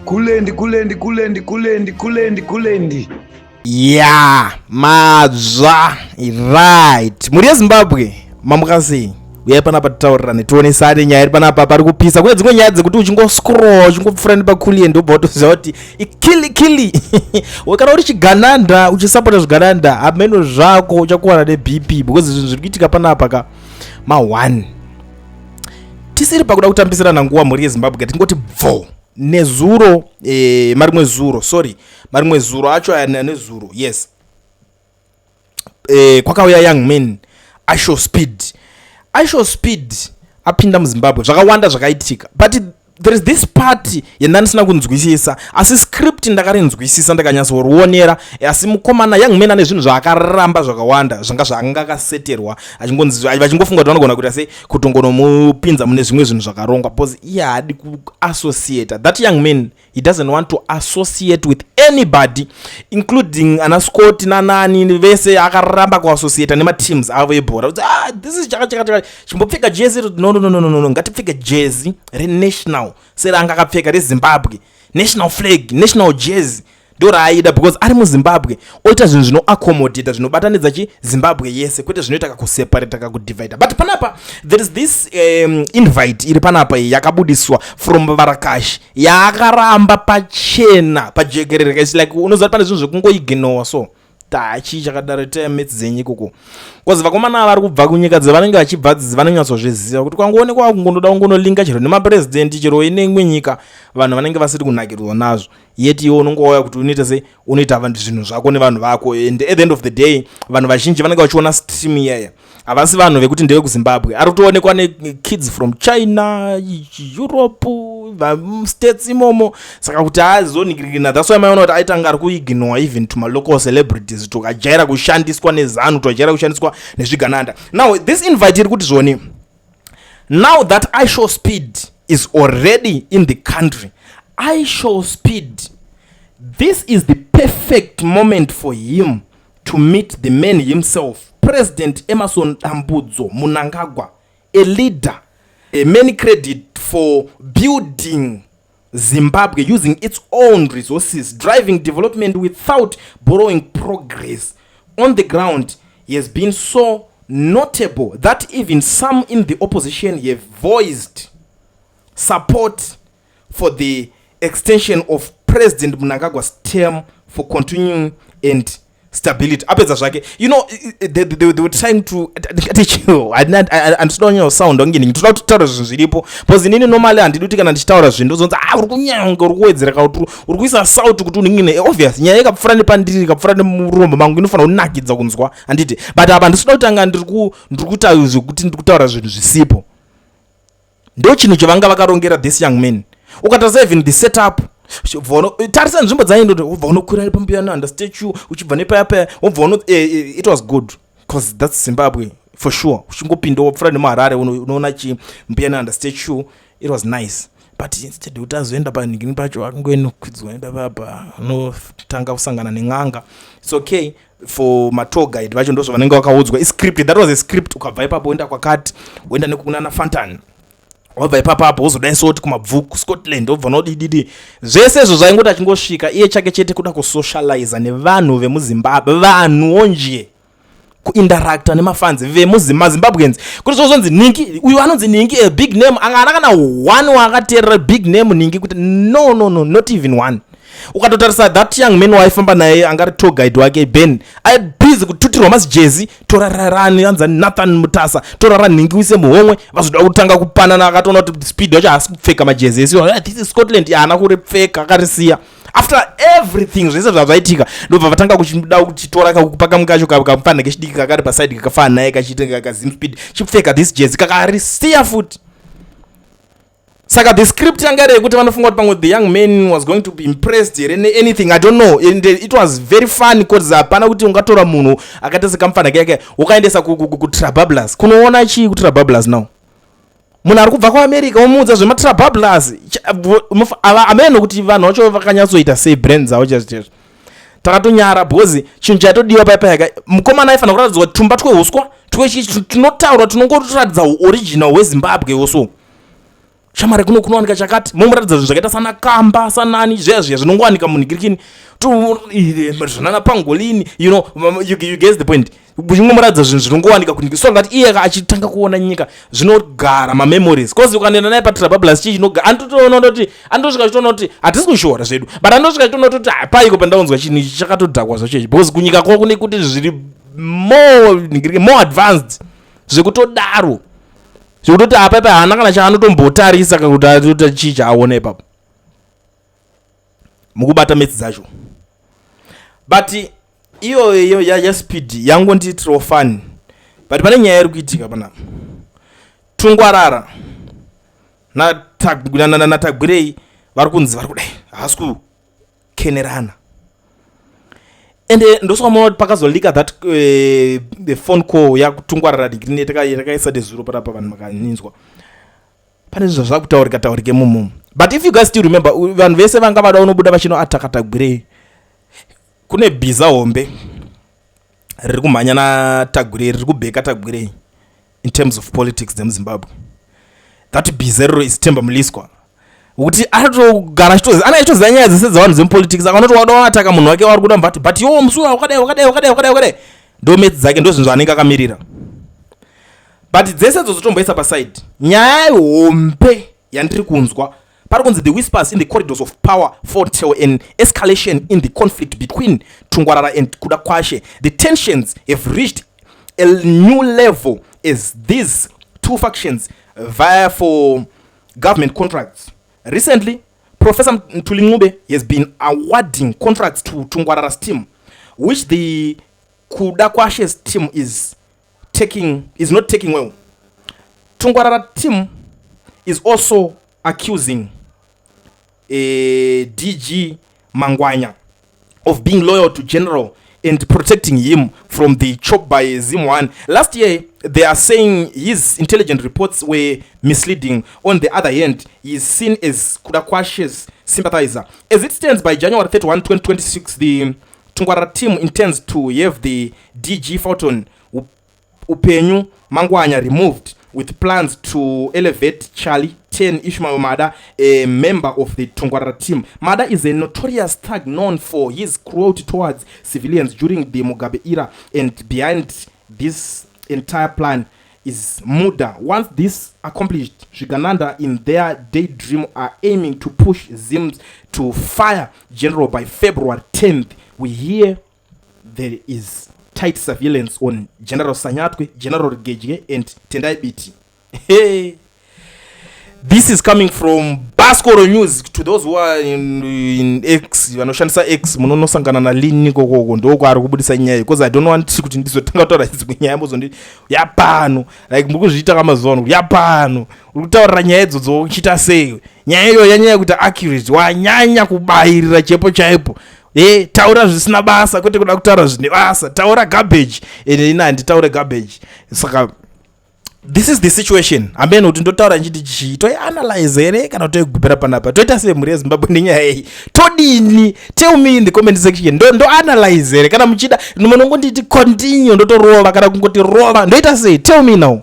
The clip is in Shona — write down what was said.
Kulendi. Yeah, mazva. Right. Muri Zimbabwe, mamukasi. Uye panapa taurira tuone sare nyaya iri panapa pari kupisa. Kune dzimwe nyaya dzekuti uchingoscroll, uchingopfura nepakuli ndobva watoziva kuti ikili. Kana uri chigananda, uchisapota zvigananda, ameno zvako uchakuwana neBP because zvinhu zviri kuitika panapa ka ma1. Tisiri pakuda kutambisirana nguva muri yeZimbabwe, tingoti bvo. Nezuro marimwe zuro acho ayana nezuro. Yes. Kwakauya young men IShowSpeed apinda muZimbabwe zvakawanda zvakaitika, but there is this part yandisina kunzwisisa, asi script ndakarinzwisisa ndakanyatsoruonera, asi mukomana young men ane zvinhu zvaakaramba zvakawanda zvanga zvangakaseterwa vachingofunga kuti vanogona kuita sei kutongonomupinza mune zvimwe zvinhu zvakarongwa, because iye haadi kuassociate. That young man, he doesn't want to associate with anybody, including ana Scott nanani vese akaramba kuassociate nemateams avo ebhora. This is chakachaka chimbopfeka jezi. No, ngatipfeke jezi renational seranga akapfeka reZimbabwe, national flag, national jersey ndo raaida, because ari muZimbabwe oita zvinhu zvino accommodate zvinobatanidza chiZimbabwe yese, kwete zvinoita kakuseparate kakudivide. But panapa there is this invite iri panapa yakabudiswa from Varakashi yakaramba pachena pajekerere. It's like unoziva pane zvinhu zvekungoignore so tachi chakadaro temetsenyi koko, because vakomana vari kubva kunyika dzevanenge vachibva vanonyatsozviziva kuti kwangoonekwa kungonoda kungonolinga chero nemapresident chero inemwe nyika vanhu vanenge vasiri kunakirwa nazvo, yeti iwe unongouya kuti unoita sei unoita zvinhu zvako nevanhu vako, and at the end of the day vanhu vazhinji vanenge vachiona stream iyaya havasi vanhu vekuti ndewe kuZimbabwe, ari kutoonekwa nekids from China, Europe, states imomo, saka kuti haazoningirikina. That's why maona kuti aitanga ari kuignore even to local celebrities, tokajaira kushandiswa nezanu, tokajaira kushandiswa nezvigananda. Now this invite iri kuti zvoni, now that IShowSpeed is already in the country, IShowSpeed, this is the perfect moment for him to meet the man himself, President Emerson Mnangagwa, a leader, a many credit for building Zimbabwe using its own resources, driving development without borrowing progress. On the ground, he has been so notable that even some in the opposition have voiced support for the extension of President Mnangagwa's term for continuing and stability. You know, they were trying to I'm still on your sound ngini to taura zvinhu zviripo, because inini normally andiduti kana ndichitaura zvinhu ndozonzi uri kunyanga uri kuwedzera kuti uri kuisa sauti kuti uningine obvious nyaya yakapfura nepandiri ikapfura nemurombo mangu inofanira kunakidza kunzwa anditi, but apa ndisina kutanga ndiri kutaura kuti ndiri kutaura zvinhu zvisipo. Ndo chinhu chavanga vakarongera this young man. Ukatarisa even the setup, tarisa nzvimbo dzaindoti ubva unokwira pambiyana under statue uchibva nepayapaya ubva it was good, because that's Zimbabwe for sure. Uchingopinda wapfura nemuHarare unoona chimbiyana under statue, it was nice. But instead utazoenda paningini pacho akungoenokwidzwa nepapa unotanga kusangana neng'anga. It's okay for tour guide vacho ndozvo vanenge vakaudzwa iscript. That was a script. Ukabva ipapo uenda kwakati, uenda nekunana Fantan, wabva ipapo uzodai soti kumabvuku Scotland, wabva nodididi zvese izvo zvaingoti achingosvika iye chake chete kuda kusocialize nevanhu vemuZimbabwe, vanhu onje kuinteracta nemafans vemuZimbabweans, kuti zvozonzi ningi uyu anonzi ningi a big name, angana kana one wakateerera big name ningi, kuti no not even one. Ukatotarisa that young man waifamba naye angari tour guide wake Ben busy kututirwa masijezi, torararani anza Nathan Mutasa, torara ningi uise muhomwe, vazoda kutanga kupanana, akatoona kuti Speed wacho haasi kupfeka majezi esi, this is Scotland, haana kuripfeka akarisiya. After everything zvese zvaitika ndobva vatanga kuchida kuchitora kakupaka mukacho kamufana kechidiki kakari paside kakafana naye kachitenga kaZimbabwe chipfeka this jersey kakarisiya futi. Saka the script yanga rekuti vanofunga kuti pamwe the young man was going to be impressed here anything, I don't know, and it was very fun because hapana kuti ungatora munhu akaita sekamufana keke ukaendesa kuTrabablas. Kunoona chi kuTrabablas now? Munhu ari kubva kuAmerica omuudza zvemaTrabablas ameno kuti vanhu vacho vakanyatsoita sei brands avo chazvo takatonyara bhozi chinhu chaitodiwa payapaya mukomana aifanira kuratidzwa tumba tweuswa tunotaura tunongoratidza original weZimbabwe also shamari kunowanika chakati momuratidza zvinhu zvakaita sana kamba sanani zvezviya zvinongowanika munhikirikini zvanana pangolini you guess the point muchimuratidza zvinhu zvinongowanika kunyika so that iye achitanga kuona nyika zvinogara mamemories cause ukanenda naye patrabablas chinogara andosvika chitoona kuti hatisi kushora zvedu but andosvika chitoona kuti paiko pandaunzwa chinhu ichi chakatodhakwa zvacho because kunyika kwako kune kuti zviri more advanced zvekutodaro zvekutoti apa haana kana chaanotombotarisa kuti chii chaaona ipapo mukubata metsi dzacho but iyo yaSpeed yangondiitirawo fani but pane nyaya iri kuitika panapa Tungwarara natagwirei vari kunzi vari kudai haasi kukenerana ende ndosvika pakazolika that the phone call yakutungwarara takaisa dezuro parapa vanhu makaninzwa pane zvinhu zvakutaurika mumu but if you guys still remember vanhu vese vanga vada unobuda vachinoataka tagwirei kune bhiza hombe riri kumhanya natagwirei riri kubheka tagwirei in terms of politics dzemuzimbabwe that bhiza iroro is Temba Muliswa kuti atogara achitoziva nyaya dzese dzavanhu dzemupolitics akanoti wada wataka munhu wake wari kuda mbati but iwo musuwa wakadai ndo metsi dzake ndo zvinhu zvaanenge akamirira but dzese dzotomboisa paside nyaya hombe yandiri kunzwa pari kunzi the whispers in the corridors of power foretell an escalation in the conflict between Tungwarara and Kuda Kwashe. The tensions have reached a new level as these two factions vie for government contracts. Recently, Professor Mtulingube has been awarding contracts to Tungwarara's team, which the Kuda Kwashe's team is not taking well. Tungwarara team is also accusing DG Mangwanya of being loyal to General and protecting him from the chop by Zimwan. Last year, they are saying his intelligence reports were misleading. On the other hand, he is seen as Kuda Kwashe's sympathizer. As it stands, by January 31, 2026, the Tungwarara team intends to have the DG Fountain Upenyu Mangwanya removed, with plans to elevate Charlie 10 Ishmael Mada, a member of the Tungwarara team. Mada is a notorious thug known for his cruelty towards civilians during the Mugabe era, and behind this entire plan is Muda. Once this accomplished, Shigananda in their daydream are aiming to push Zims to fire General by February 10th. We hear there is tight surveillance on General Sanyatwe, General Gejge, and Tendai Biti. Hey, this is coming from Baskoro News. To those who are in X, vanoshandisa X, munonosangana na lini kokoko ndoko ari kubudisa nyaya because I don't want kuti ndizotanga kutaura idzi nyaya mbozondi yapano like mukuzviita kamazono yapano ukutaura nyaya idzodzo uchita sei nyaya iyo yanyaya kuti accurate wanyanya kubairira chepo chaipo taura zvisina basa kwete kuda kutaura zvine basa taura garbage ende ina handitaure garbage saka this is the situation amene kuti ndotaura nchiti chitoianalyze here kana toigubhera panapa toita semhuri yezimbabwe nenyaya iyi todini tell me in the comment section ndo analyze here kana muchida munongonditi continue ndotorova kana kungoti rova ndoita sei tell me now.